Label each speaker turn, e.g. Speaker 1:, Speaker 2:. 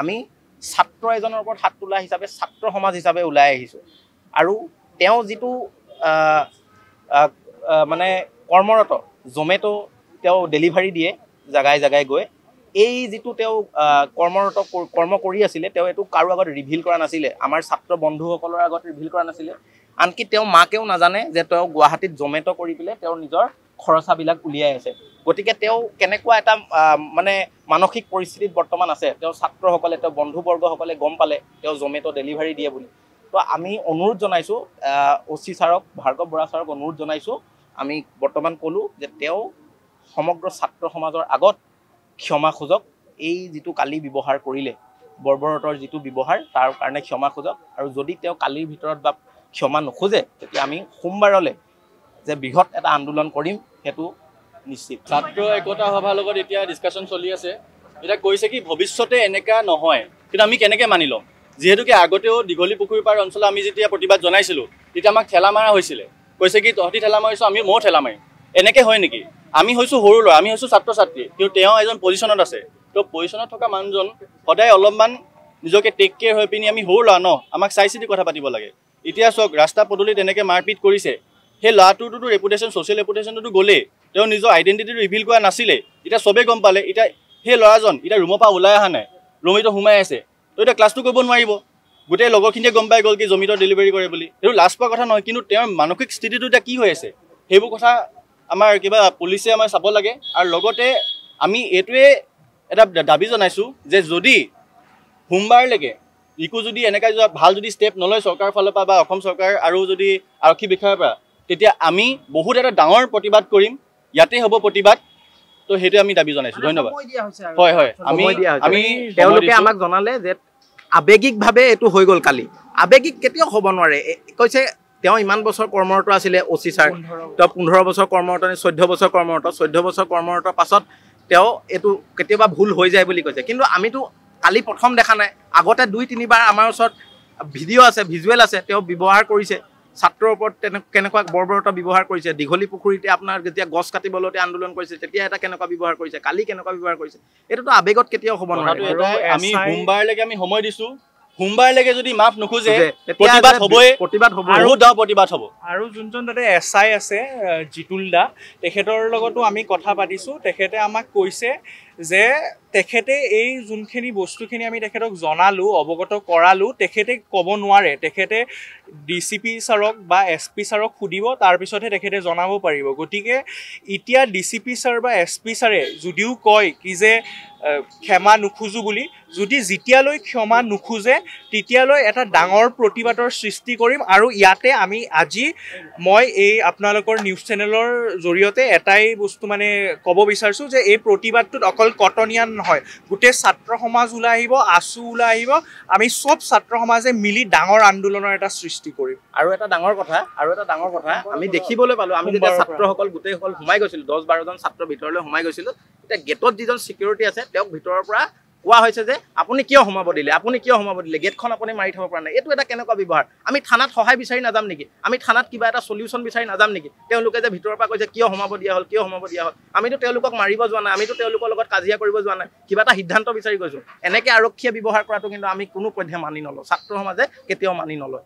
Speaker 1: আমি ছাত্ৰ এজনৰ ওপৰত হাত তোলা হিচাপে ছাত্ৰ সমাজ হিচাপে ওলাই আহিছোঁ আৰু তেওঁ যিটো মানে কৰ্মৰত জমেটো তেওঁ ডেলিভাৰী দিয়ে জাগাই জাগাই গৈ এই যিটো তেওঁ কৰ্মৰত কৰ্ম কৰি আছিলে তেওঁ এইটো কাৰো আগত ৰিভিল কৰা নাছিলে আমাৰ ছাত্ৰ বন্ধুসকলৰ আগত ৰিভিল কৰা নাছিলে আনকি তেওঁ মাকেও নাজানে যে তেওঁ গুৱাহাটীত জমেটো কৰি পেলাই তেওঁৰ নিজৰ খৰচাবিলাক উলিয়াই আছে গতিকে তেওঁ কেনেকুৱা এটা মানে মানসিক পৰিস্থিতিত বৰ্তমান আছে তেওঁ ছাত্ৰসকলে তেওঁ বন্ধুবৰ্গসকলে গম পালে তেওঁ জমেটো ডেলিভাৰী দিয়ে বুলি তো আমি অনুৰোধ জনাইছোঁ অচি ছাৰক ভাৰ্গৱ বৰা ছাৰক অনুৰোধ জনাইছোঁ আমি বৰ্তমান ক'লোঁ যে তেওঁ সমগ্ৰ ছাত্ৰ সমাজৰ আগত ক্ষমা খোজক এই যিটো কালি ব্যৱহাৰ কৰিলে বৰ্বৰতৰ যিটো ব্যৱহাৰ তাৰ কাৰণে ক্ষমা খোজক আৰু যদি তেওঁ কালিৰ ভিতৰত বা ক্ষমা নোখোজে তেতিয়া আমি সোমবাৰলৈ যে বৃহৎ এটা আন্দোলন কৰিম সেইটো নিশ্চিত
Speaker 2: ছাত্ৰ একতা সভাৰ লগত এতিয়া ডিছকাশ্যন চলি আছে এটা কৈছে কি ভৱিষ্যতে এনেকা নহয় কিন্তু আমি কেনেকৈ মানি ল'ম যিহেতুকে আগতেও দীঘলী পুখুৰী পাৰ অঞ্চলত আমি যেতিয়া প্ৰতিবাদ জনাইছিলোঁ তেতিয়া আমাক ঠেলা মাৰা হৈছিলে কৈছে কি তহঁতি ঠেলা মাৰিছোঁ আমি ময়ো ঠেলা মাৰিম এনেকৈ হয় নেকি আমি হৈছোঁ সৰু ল'ৰা আমি হৈছোঁ ছাত্ৰ ছাত্ৰী কিন্তু তেওঁ এজন পজিশ্যনত আছে তো পজিশ্যনত থকা মানুহজন সদায় অলপমান নিজকে টেক কেয়াৰ হৈ পিনি আমি সৰু ল'ৰা ন আমাক চাই চিতি কথা পাতিব লাগে এতিয়া চাওক ৰাস্তা পদূলিত এনেকৈ মাৰপিট কৰিছে সেই ল'ৰাটোতো ৰেপুটেশ্যন ছ'চিয়েল ৰেপুটেশ্যনটোতো গ'লেই তেওঁ নিজৰ আইডেণ্টিটিটো ৰিভিল কৰা নাছিলে এতিয়া চবেই গম পালে এতিয়া সেই ল'ৰাজন এতিয়া ৰুমৰ পৰা ওলাই অহা নাই ৰুমটো সোমাই আছে তো এতিয়া ক্লাছটো কৰিব নোৱাৰিব গোটেই লগৰখিনিয়ে গম পাই গ'ল কি জমিটো ডেলিভাৰী কৰে বুলি সেইটো লাজ পোৱা কথা নহয় কিন্তু তেওঁৰ মানসিক স্থিতিটো এতিয়া কি হৈ আছে সেইবোৰ কথা আমাৰ কিবা পুলিচে আমাৰ চাব লাগে আৰু লগতে আমি এইটোৱে এটা দাবী জনাইছোঁ যে যদি সোমবাৰলৈকে ইকো যদি এনেকৈ ভাল যদি ষ্টেপ নলয় চৰকাৰৰ ফালৰ পৰা বা অসম চৰকাৰ আৰু যদি আৰক্ষী বিষয়াৰ পৰা তেতিয়া আমি বহুত এটা ডাঙৰ প্ৰতিবাদ কৰিম ইয়াতে হ'ব প্ৰতিবাদ তো সেইটো আমি দাবী জনাইছোঁ ধন্যবাদ হয় হয় আমি
Speaker 1: তেওঁলোকে আমাক জনালে যে আৱেগিকভাৱে এইটো হৈ গ'ল কালি আৱেগিক কেতিয়াও হ'ব নোৱাৰে কৈছে তেওঁ ইমান বছৰ কৰ্মৰত আছিলে অচি ছাৰ তেওঁ 15 বছৰ কৰ্মৰত 14 বছৰ কৰ্মৰত 14 বছৰ কৰ্মৰতৰ পাছত তেওঁ এইটো কেতিয়াবা ভুল হৈ যায় বুলি কৈছে কিন্তু আমিতো কালি প্ৰথম দেখা নাই আগতে 2-3 বাৰ আমাৰ ওচৰত ভিডিঅ' আছে ভিজুৱেল আছে তেওঁ ব্যৱহাৰ কৰিছে ছাত্ৰৰ ওপৰত কেনেকুৱা বৰ্বৰতা ব্যৱহাৰ কৰিছে দীঘলী পুখুৰীতে আপোনাৰ যেতিয়া গছ কাটিবলৈতে আন্দোলন কৰিছে তেতিয়া এটা কেনেকুৱা ব্যৱহাৰ কৰিছে কালি কেনেকুৱা ব্যৱহাৰ কৰিছে এইটোতো আৱেগত কেতিয়াও হ'ব নোৱাৰে
Speaker 2: আমি সোমবাৰলৈকে আমি সময় দিছোঁ সোমবাৰলৈকে যদি মাফ নোখোজে প্ৰতিবাদ হ'বই প্ৰতিবাদ হ'ব
Speaker 3: আৰু যোনজন তাতে এছআই আছে জিতুল দা তেখেতৰ লগতো আমি কথা পাতিছোঁ তেখেতে আমাক কৈছে যে তেখেতে এই যোনখিনি বস্তুখিনি আমি তেখেতক জনালোঁ অৱগত কৰালোঁ তেখেতে ক'ব নোৱাৰে তেখেতে ডিচিপি ছাৰক বা এছপি ছাৰক সুধিব তাৰপিছতহে তেখেতে জনাব পাৰিব গতিকে এতিয়া ডিচিপি ছাৰ বা এছপি ছাৰে যদিও কয় কি যে ক্ষমা নোখোজো বুলি যদি যেতিয়ালৈ ক্ষমা নোখোজে তেতিয়ালৈ এটা ডাঙৰ প্ৰতিবাদৰ সৃষ্টি কৰিম আৰু ইয়াতে আমি আজি মই এই আপোনালোকৰ নিউজ চেনেলৰ জৰিয়তে এটাই বস্তু মানে ক'ব বিচাৰিছোঁ যে এই প্ৰতিবাদটোত অকল কটনিয়ান নহয় গোটেই ছাত্ৰ সমাজ ওলাই আহিব আছু ওলাই আহিব আমি চব ছাত্ৰ সমাজে মিলি ডাঙৰ আন্দোলনৰ এটা সৃষ্টি কৰিম
Speaker 1: আৰু এটা ডাঙৰ কথা আমি দেখিবলৈ পালোঁ আমি যেতিয়া ছাত্ৰসকল গোটেইসকল সোমাই গৈছিলোঁ 10-12জন ছাত্ৰ ভিতৰলৈ সোমাই গৈছিলোঁ এতিয়া গেটত যিজন ছিকিউৰিটি আছে তেওঁক ভিতৰৰ পৰা কোৱা হৈছে যে আপুনি কিয় সোমাব দিলে গেটখন আপুনি মাৰি থ'ব পৰা নাই এইটো এটা কেনেকুৱা ব্যৱহাৰ আমি থানাত সহায় বিচাৰি নাযাম নেকি আমি থানাত কিবা এটা সলিউশ্যন বিচাৰি নাযাম নেকি তেওঁলোকে যে ভিতৰৰ পৰা কৈছে কিয় সোমাব দিয়া হ'ল আমিতো তেওঁলোকক মাৰিব যোৱা নাই আমিতো তেওঁলোকৰ লগত কাজিয়া কৰিব যোৱা নাই কিবা এটা সিদ্ধান্ত বিচাৰি গৈছোঁ এনেকৈ আৰক্ষীয়ে ব্যৱহাৰ কৰাটো কিন্তু আমি কোনো পধ্যে মানি নলওঁ ছাত্ৰ সমাজে কেতিয়াও মানি নলয়